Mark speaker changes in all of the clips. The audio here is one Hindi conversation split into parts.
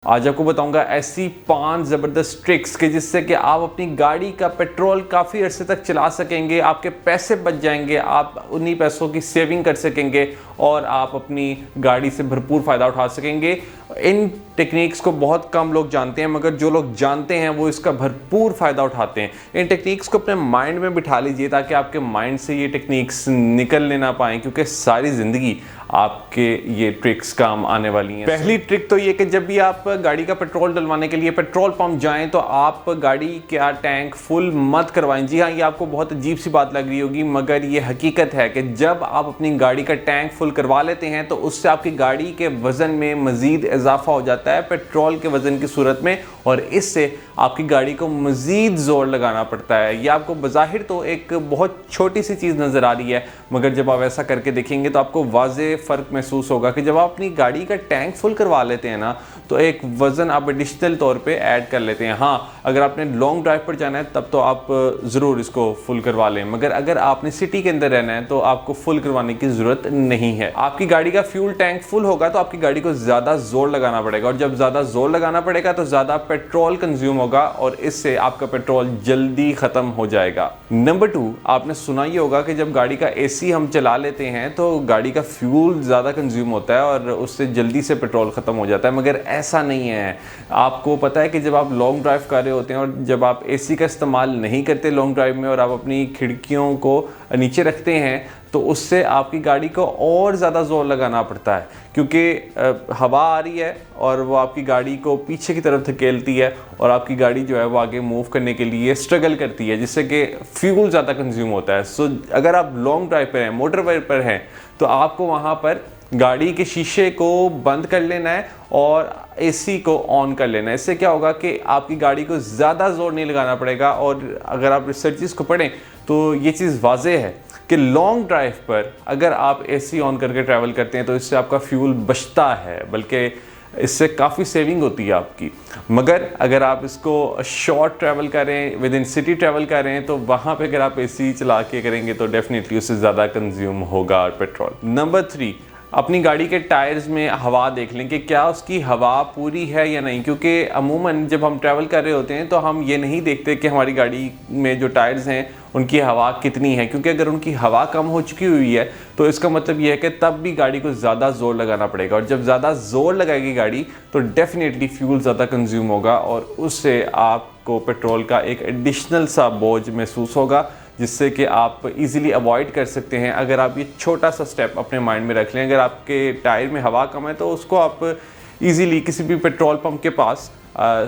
Speaker 1: आज आपको बताऊंगा ऐसी 5 ज़बरदस्त ट्रिक्स के जिससे कि आप अपनी गाड़ी का पेट्रोल काफ़ी अरसे तक चला सकेंगे, आपके पैसे बच जाएंगे, आप उन्हीं पैसों की सेविंग कर सकेंगे और आप अपनी गाड़ी से भरपूर फ़ायदा उठा सकेंगे। इन टेक्निक्स को बहुत कम लोग जानते हैं, मगर जो लोग जानते हैं वो इसका भरपूर फ़ायदा उठाते हैं। इन टेक्निक्स को अपने माइंड में बिठा लीजिए ताकि आपके माइंड से ये टेक्निक्स निकलने ना पाएँ, क्योंकि सारी ज़िंदगी आपके ये ट्रिक्स काम आने वाली हैं। पहली ट्रिक तो ये कि जब भी आप गाड़ी का पेट्रोल डलवाने के लिए पेट्रोल पंप जाएं तो आप गाड़ी का टैंक फुल मत करवाएं। जी हाँ, ये आपको बहुत अजीब सी बात लग रही होगी, मगर ये हकीकत है कि जब आप अपनी गाड़ी का टैंक फुल करवा लेते हैं तो उससे आपकी गाड़ी के वज़न में मज़ीद इजाफा हो जाता है पेट्रोल के वज़न की सूरत में, और इससे आपकी गाड़ी को मज़ीद ज़ोर लगाना पड़ता है। ये आपको बज़ाहिर तो एक बहुत छोटी सी चीज़ नज़र आ रही है, मगर जब आप ऐसा करके देखेंगे तो आपको वाज़े फ़र्क महसूस होगा कि जब आप अपनी गाड़ी का टैंक फुल करवा लेते हैं ना, तो एक वज़न आप एडिशनल तौर पे ऐड कर लेते हैं। हाँ, अगर आपने लॉन्ग ड्राइव पर जाना है तब तो आप ज़रूर इसको फुल करवा लें, मगर अगर आपने सिटी के अंदर रहना है तो आपको फुल करवाने की ज़रूरत नहीं है। आपकी गाड़ी का फ्यूल टैंक फुल होगा तो आपकी गाड़ी को ज़्यादा ज़ोर लगाना पड़ेगा, और जब ज़्यादा ज़ोर लगाना पड़ेगा तो ज़्यादा पेट्रोल कंज्यूम होगा और इससे आपका पेट्रोल जल्दी ख़त्म हो जाएगा। नंबर 2, आपने सुना ही होगा कि जब गाड़ी का एसी हम चला लेते हैं तो गाड़ी का फ्यूल ज़्यादा कंज्यूम होता है और उससे जल्दी से पेट्रोल ख़त्म हो जाता है, मगर ऐसा नहीं है। आपको पता है कि जब आप लॉन्ग ड्राइव कर रहे होते हैं और जब आप एसी का इस्तेमाल नहीं करते लॉन्ग ड्राइव में और आप अपनी खिड़कियों को नीचे रखते हैं तो उससे आपकी गाड़ी को और ज़्यादा ज़ोर लगाना पड़ता है, क्योंकि हवा आ रही है और वो आपकी गाड़ी को पीछे की तरफ धकेलती है और आपकी गाड़ी जो है वो आगे मूव करने के लिए स्ट्रगल करती है, जिससे कि फ्यूल ज़्यादा कंज्यूम होता है। सो अगर आप लॉन्ग ड्राइव पर हैं, मोटर वे पर हैं, तो आपको वहाँ पर गाड़ी के शीशे को बंद कर लेना है और एसी को ऑन कर लेना है। इससे क्या होगा कि आपकी गाड़ी को ज़्यादा ज़ोर नहीं लगाना पड़ेगा। और अगर आप रिसर्चेस को पढ़ें तो ये चीज़ वाज़े है कि लॉन्ग ड्राइव पर अगर आप एसी ऑन करके ट्रैवल करते हैं तो इससे आपका फ्यूल बचता है, बल्कि इससे काफ़ी सेविंग होती है आपकी। मगर अगर आप इसको शॉर्ट ट्रैवल करें, विद इन सिटी ट्रैवल करें, तो वहाँ पे अगर आप एसी चला के करेंगे तो डेफिनेटली उससे ज़्यादा कंज्यूम होगा पेट्रोल। नंबर 3, अपनी गाड़ी के टायर्स में हवा देख लें कि क्या उसकी हवा पूरी है या नहीं, क्योंकि अमूमन जब हम ट्रैवल कर रहे होते हैं तो हम ये नहीं देखते कि हमारी गाड़ी में जो टायर्स हैं उनकी हवा कितनी है, क्योंकि अगर उनकी हवा कम हो चुकी हुई है तो इसका मतलब ये है कि तब भी गाड़ी को ज़्यादा ज़ोर लगाना पड़ेगा, और जब ज़्यादा ज़ोर लगाएगी गाड़ी तो डेफिनेटली फ्यूल ज़्यादा कंज्यूम होगा और उससे आपको पेट्रोल का एक एडिशनल सा बोझ महसूस होगा, जिससे कि आप इजीली अवॉइड कर सकते हैं। अगर आप ये छोटा सा स्टेप अपने माइंड में रख लें, अगर आपके टायर में हवा कम है तो उसको आप इजीली किसी भी पेट्रोल पंप के पास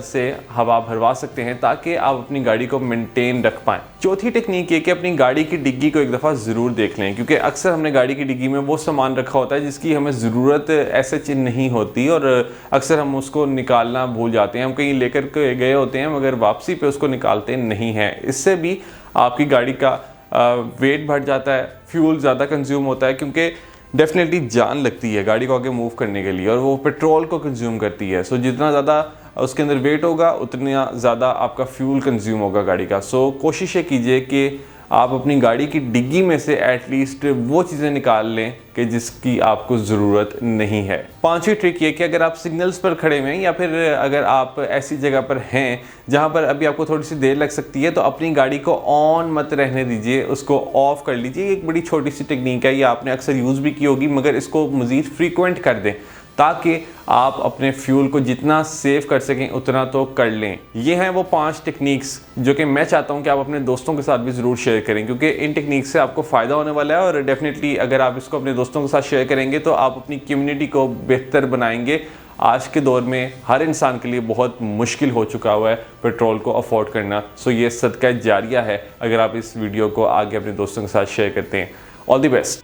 Speaker 1: से हवा भरवा सकते हैं ताकि आप अपनी गाड़ी को मेंटेन रख पाएँ। चौथी टेक्निक ये कि अपनी गाड़ी की डिग्गी को एक दफ़ा ज़रूर देख लें, क्योंकि अक्सर हमने गाड़ी की डिग्गी में वो सामान रखा होता है जिसकी हमें ज़रूरत ऐसे नहीं होती और अक्सर हम उसको निकालना भूल जाते हैं। हम कहीं लेकर के गए होते हैं मगर वापसी पे उसको निकालते नहीं हैं। इससे भी आपकी गाड़ी का वेट बढ़ जाता है, फ्यूल ज़्यादा कंज्यूम होता है, क्योंकि डेफिनेटली जान लगती है गाड़ी को आगे मूव करने के लिए और वो पेट्रोल को कंज्यूम करती है। सो जितना ज़्यादा उसके अंदर वेट होगा उतना ज़्यादा आपका फ्यूल कंज्यूम होगा गाड़ी का। सो कोशिश ये कीजिए कि आप अपनी गाड़ी की डिग्गी में से एटलीस्ट वो चीज़ें निकाल लें कि जिसकी आपको ज़रूरत नहीं है। 5वीं ट्रिक ये कि अगर आप सिग्नल्स पर खड़े हुए हैं या फिर अगर आप ऐसी जगह पर हैं जहाँ पर अभी आपको थोड़ी सी देर लग सकती है तो अपनी गाड़ी को ऑन मत रहने दीजिए, उसको ऑफ़ कर लीजिए। एक बड़ी छोटी सी टेक्निक है, ये आपने अक्सर यूज़ भी की होगी, मगर इसको मज़ीद फ्रीक्वेंट कर दें ताकि आप अपने फ्यूल को जितना सेव कर सकें उतना तो कर लें। ये हैं वो 5 टेक्निक्स जो कि मैं चाहता हूं कि आप अपने दोस्तों के साथ भी ज़रूर शेयर करें, क्योंकि इन टेक्निक्स से आपको फ़ायदा होने वाला है और डेफिनेटली अगर आप इसको अपने दोस्तों के साथ शेयर करेंगे तो आप अपनी कम्युनिटी को बेहतर बनाएंगे। आज के दौर में हर इंसान के लिए बहुत मुश्किल हो चुका हुआ है पेट्रोल को अफोर्ड करना। सो ये सदका जारिया है अगर आप इस वीडियो को आगे अपने दोस्तों के साथ शेयर करते हैं। All the best.